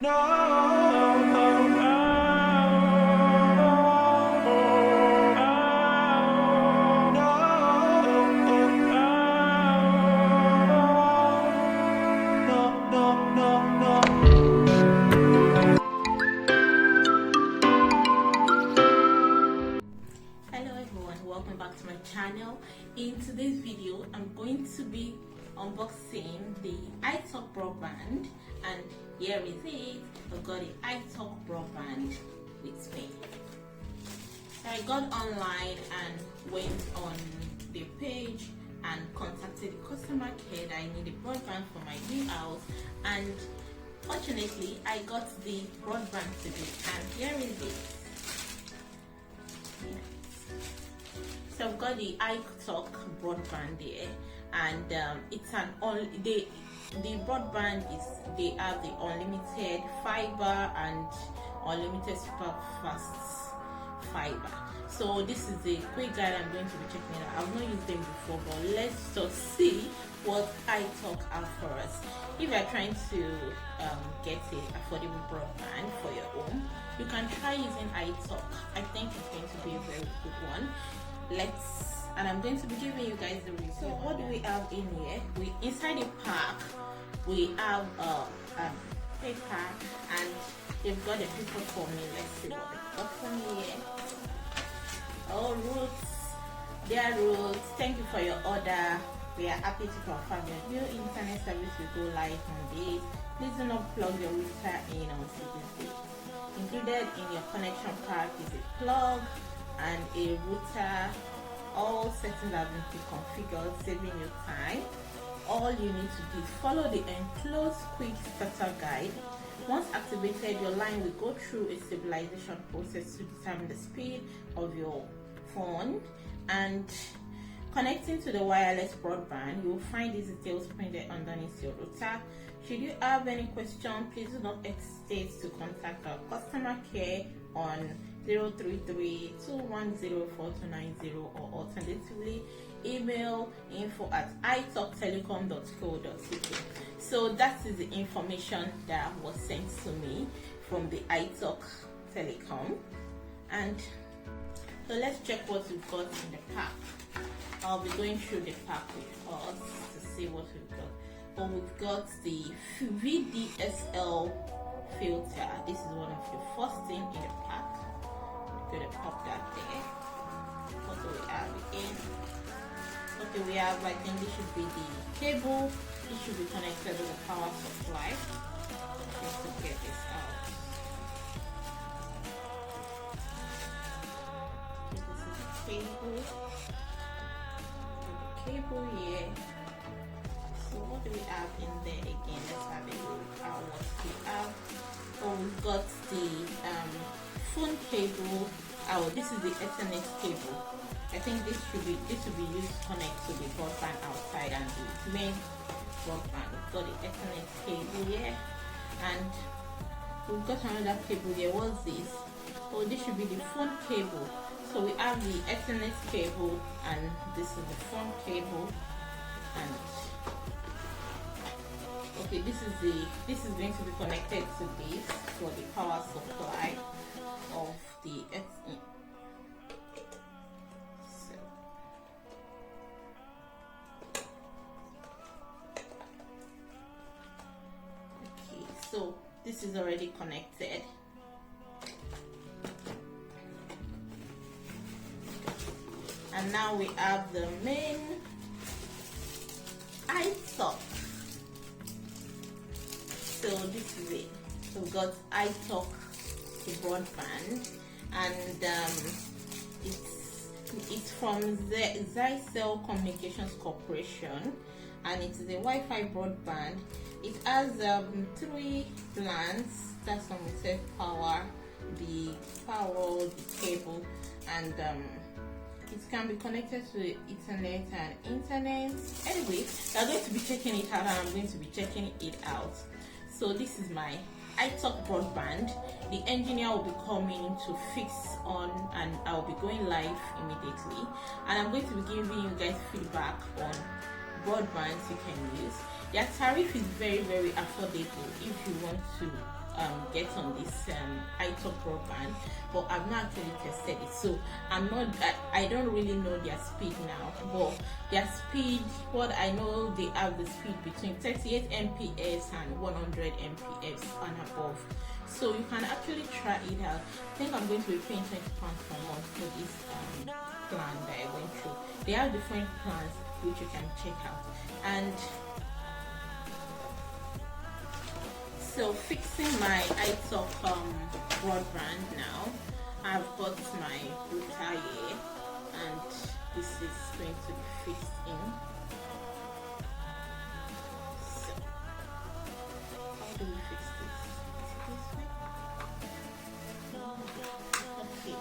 Hello everyone, welcome back to my channel. In today's video, I'm going to be unboxing the italk broadband, and here is it. I've got the italk broadband with me. So I got online and went on the page and contacted the customer care that I need a broadband for my new house, and fortunately I got the broadband today, and here is it. So I've got the italk broadband there, and it's an the broadband is, they have the unlimited fiber and unlimited super fast fiber. So this is a quick guide I'm going to be checking out. I've not used them before, but let's just see what italk have for us. If you're trying to get an affordable broadband for your home, you can try using italk. I think it's going to be a very good one. And I'm going to be giving you guys the review. So what do we have in here? Inside the pack we have paper, and they've got a paper for me. Let's see what they got for me here. Oh, roots, dear roots, thank you for your order. We are happy to confirm your new internet service will go live on date. Please do not plug your router in until this date. Included in your connection pack is a plug and a router. All settings have been pre-configured, saving you time. All you need to do is follow the enclosed quick starter guide. Once activated, your line will go through a stabilization process to determine the speed of your phone, and connecting to the wireless broadband, you will find these details printed underneath your router. Should you have any question, please do not hesitate to contact our customer care on 033-210-4290, or alternatively email info@italktelecom.co.uk. So that is the information that was sent to me from the italk telecom. And so let's check what we've got in the pack. I'll be going through the pack with us to see what we've got. But we've got the VDSL filter. This is one of the first thing in the pack. We're gonna pop that there. What do we have again? Okay, we have, I think this should be the cable. It should be connected to the power supply. Just to get this out. Okay, this is the cable. The cable here. So what do we have in there again? Let's have a look at what we have. Oh, we've got the phone cable. Oh, this is the Ethernet cable. I think this will be used to connect to the broadband outside and the main broadband. We've got the Ethernet cable here, and we've got another cable here. What's this? Oh, this should be the phone cable. So we have the Ethernet cable, and this is the phone cable. And okay, this is going to be connected to this for the power supply of the Ethernet. So this is already connected. And now we have the main italk. So this is it. So we've got italk, the broadband, and it's from the Zycel Communications Corporation, and it is a Wi-Fi broadband. It has 3 plans. That's when we say power, the cable, and it can be connected to Ethernet and internet. Anyway, we are going to be checking it out, and I'm going to be checking it out. So this is my italk broadband. The engineer will be coming to fix on, and I'll be going live immediately. And I'm going to be giving you guys feedback on broadbands you can use. Their tariff is very, very affordable if you want to get on this italk broadband, but I've not actually tested it, so I don't really know their speed now. But their speed, what I know, they have the speed between 38 Mbps and 100 Mbps and above. So you can actually try it out. I think I'm going to be paying £20 per month for this plan that I went through. They have different plans which you can check out. And so fixing my italk broadband now, I've got my router here, and this is going to be fixed in. So how do we fix this? Is it this way? Okay.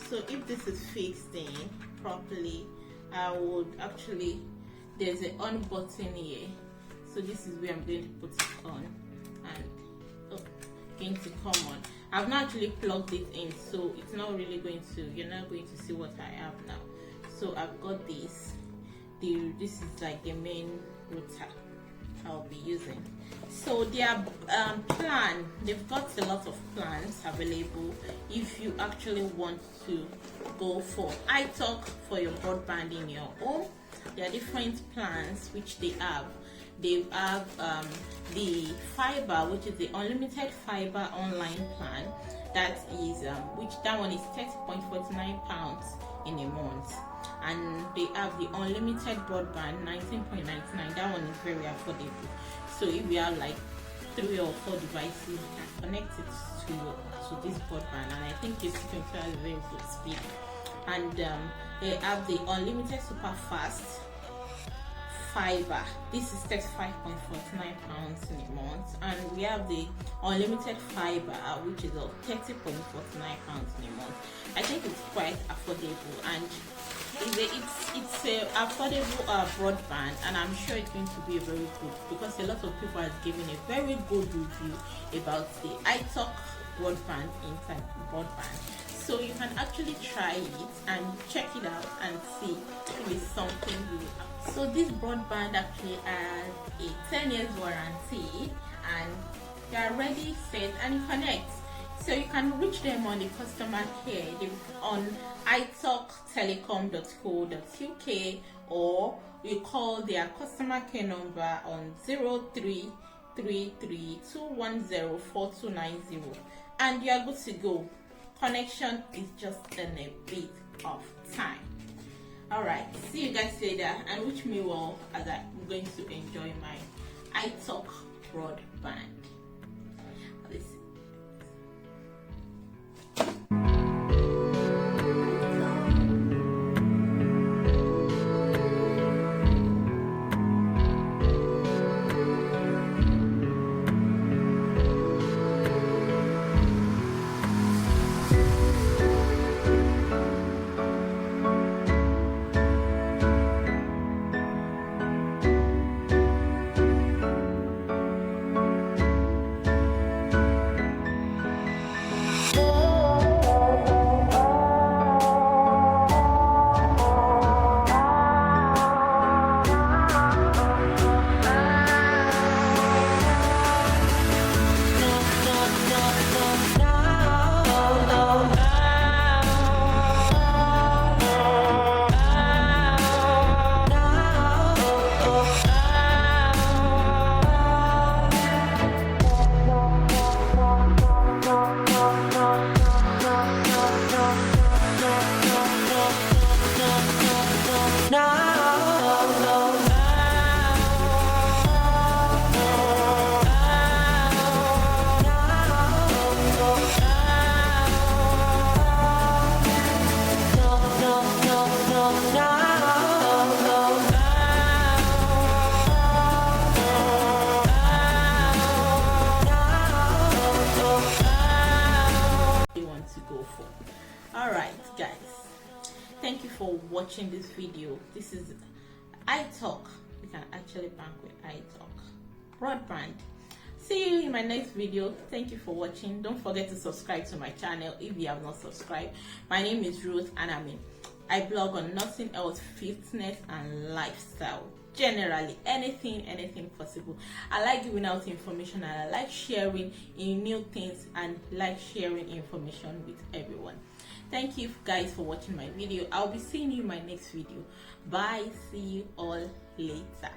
So if this is fixed in properly, I would actually, there's an on button here, so this is where I'm going to put it on, and going to come on. I've not actually plugged it in, so it's not really going to, you're not going to see what I have now. So I've got this, this is like the main router I'll be using. So their plan, they've got a lot of plans available if you actually want to go for italk for your broadband in your home. There are different plans which they have. They have the fiber, which is the unlimited fiber online plan. That is that one is £30.49 in a month, and they have the unlimited broadband, £19.99. That one is very affordable. So if you have like 3 or 4 devices, you can connect it to this broadband, and I think it's going to have a very good speed. And they have the unlimited super fast fiber. This is £35.49 in a month, and we have the unlimited fiber, which is £30.49 in a month. I think it's quite affordable, and it's a affordable broadband, and I'm sure it's going to be a very good, because a lot of people are giving a very good review about the italk broadband, internet broadband. So you can actually try it and check it out and see if it's something you have. So this broadband actually has a 10 years warranty, and they are ready, set, and connect. So you can reach them on the customer care on italktelecom.co.uk, or you call their customer care number on 0333210490, and you are good to go. Connection is just in a bit of time. Alright, see you guys later, and wish me well as I'm going to enjoy my italk broadband. Listen. Alright guys, thank you for watching this video. This is italk. You can actually bank with italk broadband. See you in my next video. Thank you for watching. Don't forget to subscribe to my channel if you have not subscribed. My name is Ruth, and I blog on nothing else, fitness and lifestyle. generally anything possible. I like giving out information, and I like sharing in new things, and like sharing information with everyone. Thank you guys for watching my video. I'll be seeing you in my next video. Bye. See you all later.